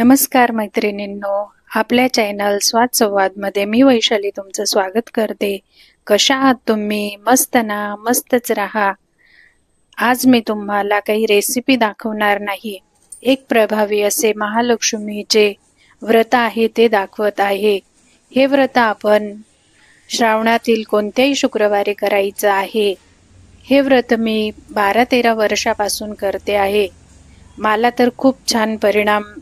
नमस्कार मैत्रिणींनो, आपल्या चॅनल स्वाद संवाद मध्ये मी वैशाली तुमचं स्वागत करते। कशा आहात तुम्ही? मस्त ना? मस्तच राहा। आज मी तुम्हाला काही रेसिपी दाखवणार नाही, एक प्रभावी असे महालक्ष्मीचे व्रत आहे ते दाखवत आहे। हे व्रत आपण श्रावणातील कोणत्याही शुक्रवारी करायचं आहे। हे व्रत मी 12-13 वर्षापासून करते आहे। मला तर खूप छान परिणाम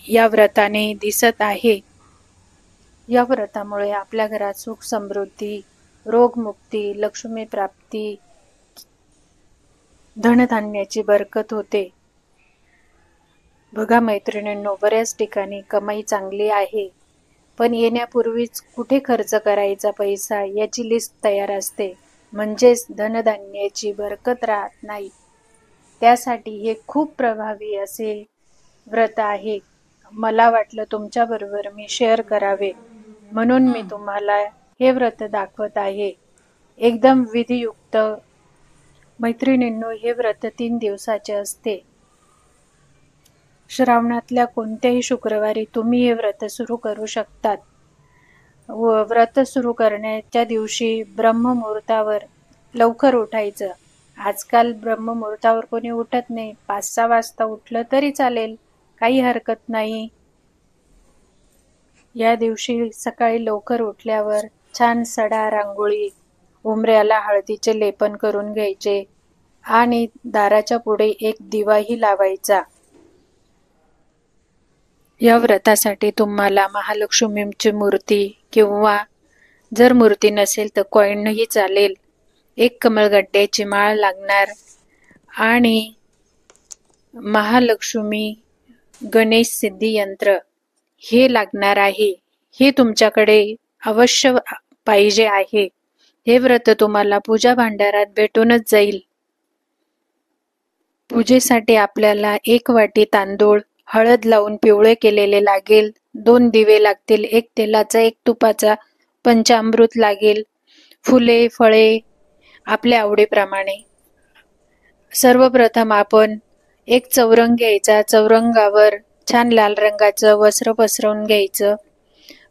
या व्रताने दिसत आहे। या व्रतामुळे आपल्या घरात सुख समृद्धी, रोगमुक्ती, लक्ष्मी प्राप्ती, धनधान्याची बरकत होते। बघा मैत्रिणींनो, बऱ्याच ठिकाणी कमाई चांगली आहे, पण येण्यापूर्वीच कुठे खर्च करायचा पैसा याची लिस्ट तयार असते, म्हणजेच धनधान्याची बरकत राहत नाही। त्यासाठी हे खूप प्रभावी असे व्रत आहे। मला वाटलं तुमच्या बरोबर मी शेअर करावे, म्हणून मी तुम्हाला हे व्रत दाखवत आहे, एकदम विधियुक्त। मैत्रिणींनो, हे व्रत 3 दिवसाचे असते। श्रावणातल्या कोणत्याही शुक्रवारी तुम्ही हे व्रत सुरू करू शकतात। व्रत सुरू करण्याच्या दिवशी ब्रह्ममुहूर्तावर लवकर उठायचं। आजकाल ब्रह्ममुहूर्तावर कोणी उठत नाही, 5-6 वाजता उठलं तरी चालेल, काही हरकत नाही। या दिवशी सकाळी लवकर उठल्यावर छान सडा, रांगोळी, उंबऱ्याला हळदीचे लेपन करून घ्यायचे आणि दाराच्या पुढे एक दिवाही लावायचा। या व्रतासाठी तुम्हाला महालक्ष्मीची मूर्ती किंवा जर मूर्ती नसेल तर कॉईनही चालेल, एक कमळगड्ड्याची माळ लागणार आणि महालक्ष्मी गणेश सिद्धी यंत्र हे लागणार आहे। हे तुमच्याकडे अवश्य पाहिजे आहे। हे व्रत तुम्हाला पूजा भांडारात भेटूनच जाईल। पूजेसाठी आपल्याला 1 वाटी तांदूळ हळद लावून पिवळे केलेले लागेल, 2 दिवे लागतील, 1 तेलाचा 1 तुपाचा पंचामृत लागेल, फुले फळे आपल्या आवडीप्रमाणे। सर्वप्रथम आपण एक चौरंग घ्यायचा, चौरंगावर छान लाल रंगाचं वस्त्र पसरवून घ्यायचं।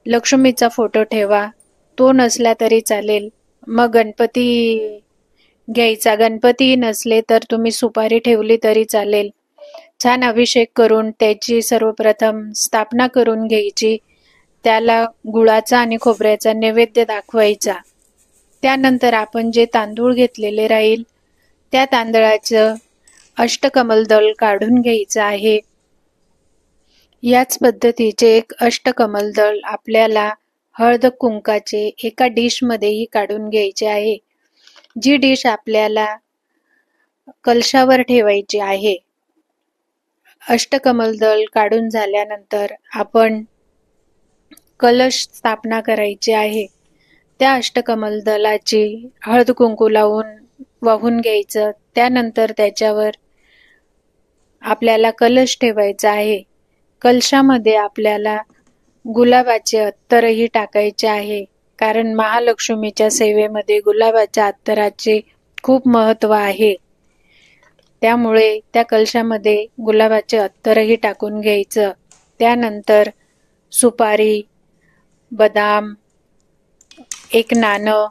लक्ष्मीचा फोटो ठेवा, तो नसला तरी चालेल। मग गणपती घ्यायचा, गणपती नसले तर तुम्ही सुपारी ठेवली तरी चालेल। छान अभिषेक करून त्याची सर्वप्रथम स्थापना करून घ्यायची, त्याला गुळाचा आणि खोबऱ्याचा नैवेद्य दाखवायचा। त्यानंतर आपण जे तांदूळ घेतलेले राहील त्या तांदळाचं अष्टकमल काढून घ्यायचं आहे। याच पद्धतीचे एक अष्टकमल आपल्याला हळद कुंकाचे एका डिश मध्येही काढून घ्यायचे आहे। जी डिश आपल्याला कलशावर ठेवायची आहे। अष्टकमल काढून झाल्यानंतर आपण कलश स्थापना करायची आहे। त्या अष्टकमल दलाची हळद कुंकू लावून वाहून घ्यायचं। त्यानंतर त्याच्यावर आपल्याला कलश ठेवायचा आहे। कलशामध्ये आपल्याला गुलाबाचे अत्तरही टाकायचे आहे, कारण महालक्ष्मीच्या सेवेमध्ये गुलाबाच्या अत्तराचे खूप महत्त्व आहे। त्यामुळे त्या कलशामध्ये गुलाबाचे अत्तरही टाकून घ्यायचं। त्यानंतर सुपारी, बदाम, 1 नाणं,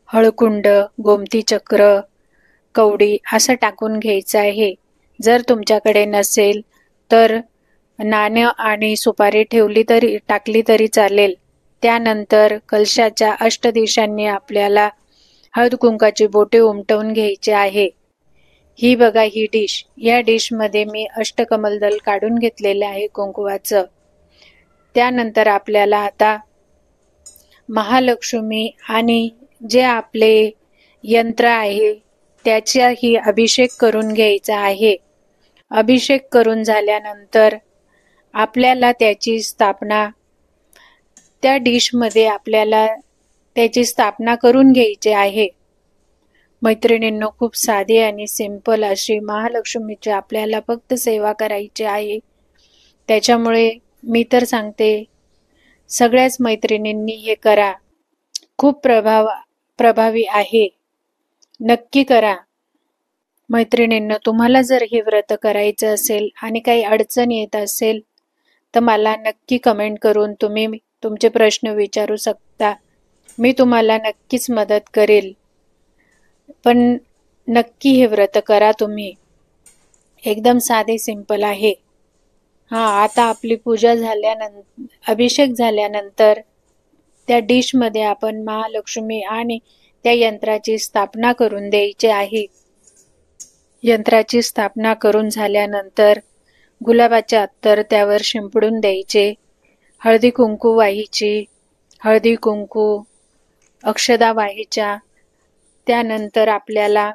हळकुंड, गोमती चक्र, कवडी असं टाकून घ्यायचं आहे। जर तुमच्याकडे नसेल तर नाणं आणि सुपारी टाकली तरी चालेल। त्यानंतर कलशाच्या अष्टदिशांनी आपल्याला हळद कुंकाची बोटे उमटवून घ्यायची आहे। ही बघा ही डिश, या डिश मध्ये मी अष्टकमल काढून घेतलेले आहे कुंकुवाचं। त्यानंतर आपल्याला आता महालक्ष्मी आणि जे आपले यंत्र आहे त्याचाही अभिषेक करून घ्यायचा आहे। अभिषेक करून झाल्यानंतर आपल्याला त्याची स्थापना त्या डिश मध्ये आपल्याला त्याची स्थापना करून घ्यायची आहे। मैत्रिणींनो, खूप साधी आणि सिंपल अशी महालक्ष्मीची आपल्याला फक्त सेवा करायची आहे। त्याच्यामुळे मी तर सांगते सगळ्याच मैत्रिणींनी हे करा, खूप प्रभावी आहे, नक्की करा। मैत्रिणींनो, तुम्हाला जर हे व्रत करायचं असेल आणि काही अडचण येत असेल तर मला नक्की कमेंट करून तुम्ही तुमचे प्रश्न विचारू शकता. मी तुम्हाला नक्कीच मदत करेल. पण नक्की हे व्रत करा तुम्ही. एकदम साधे सिंपल आहे. आता आपली पूजा झाल्यानंतर, अभिषेक झाल्यानंतर त्या डिशमध्ये आपण महालक्ष्मी आणि त्या यंत्राची स्थापना करून द्यायची आहे. यंत्राची स्थापना करून झाल्यानंतर गुलाबाचे अत्तर त्यावर शिंपडून द्यायचे. हळदी कुंकू वाहायची. हळदी कुंकू अक्षदा वाहायच्या. त्यानंतर आपल्याला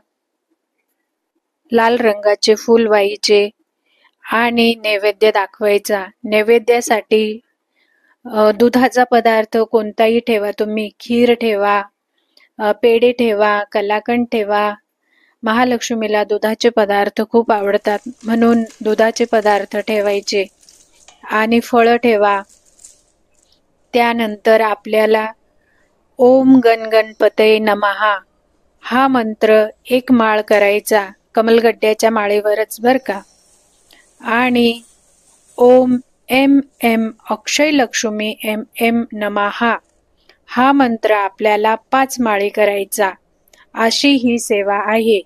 लाल रंगाचे फूल वाहायचे आणि नैवेद्य दाखवायचा. नैवेद्यासाठी दुधाचा पदार्थ कोणताही ठेवा तुम्ही. खीर ठेवा, पेढे ठेवा, कलाकंद ठेवा. महालक्ष्मीला दुधाचे पदार्थ खूप आवडतात म्हणून दुधाचे पदार्थ ठेवायचे आणि फळं ठेवा. त्यानंतर आपल्याला ओम गण गणपतये नमः हा मंत्र एक माळ करायचा, कमलगड्ड्याच्या माळेवरच बर का. आणि ओम एम एम अक्षय लक्ष्मी एम एम नमः हा मंत्र आपल्याला 5 माळी करायचा. अशी ही सेवा आहे.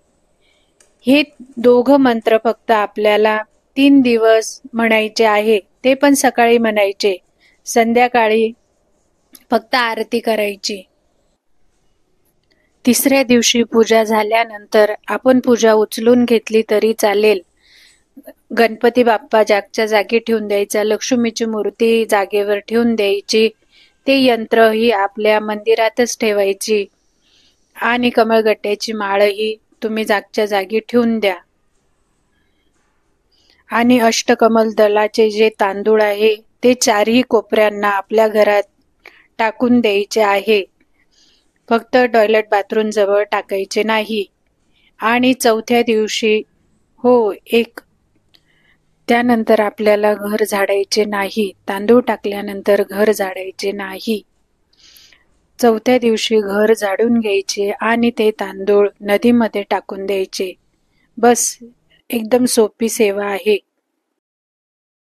हे दोघं मंत्र फक्त आपल्याला 3 दिवस म्हणायचे आहे. ते पण सकाळी म्हणायचे, संध्याकाळी फक्त आरती करायची. तिसऱ्या दिवशी पूजा झाल्यानंतर आपण पूजा उचलून घेतली तरी चालेल. गणपती बाप्पा जागच्या जागी ठेवून द्यायचा, लक्ष्मीची मूर्ती जागेवर ठेवून द्यायची. ते यंत्र ही आपल्या मंदिरातच ठेवायची आणि कमळगट्ट्याची माळही तुम्ही जागच्या जागी ठेवून द्या. आणि अष्टकमल दलाचे जे तांदूळ आहे ते 4ही कोपऱ्यांना आपल्या घरात टाकून द्यायचे आहे. फक्त टॉयलेट बाथरूम जवळ टाकायचे नाही. आणि चौथ्या दिवशी त्यानंतर आपल्याला घर झाडायचे नाही. तांदूळ टाकल्यानंतर घर झाडायचे नाही. चौथ्या दिवशी घर झाडून घ्यायचे आणि ते तांदूळ नदीमध्ये टाकून द्यायचे. बस, एकदम सोपी सेवा आहे.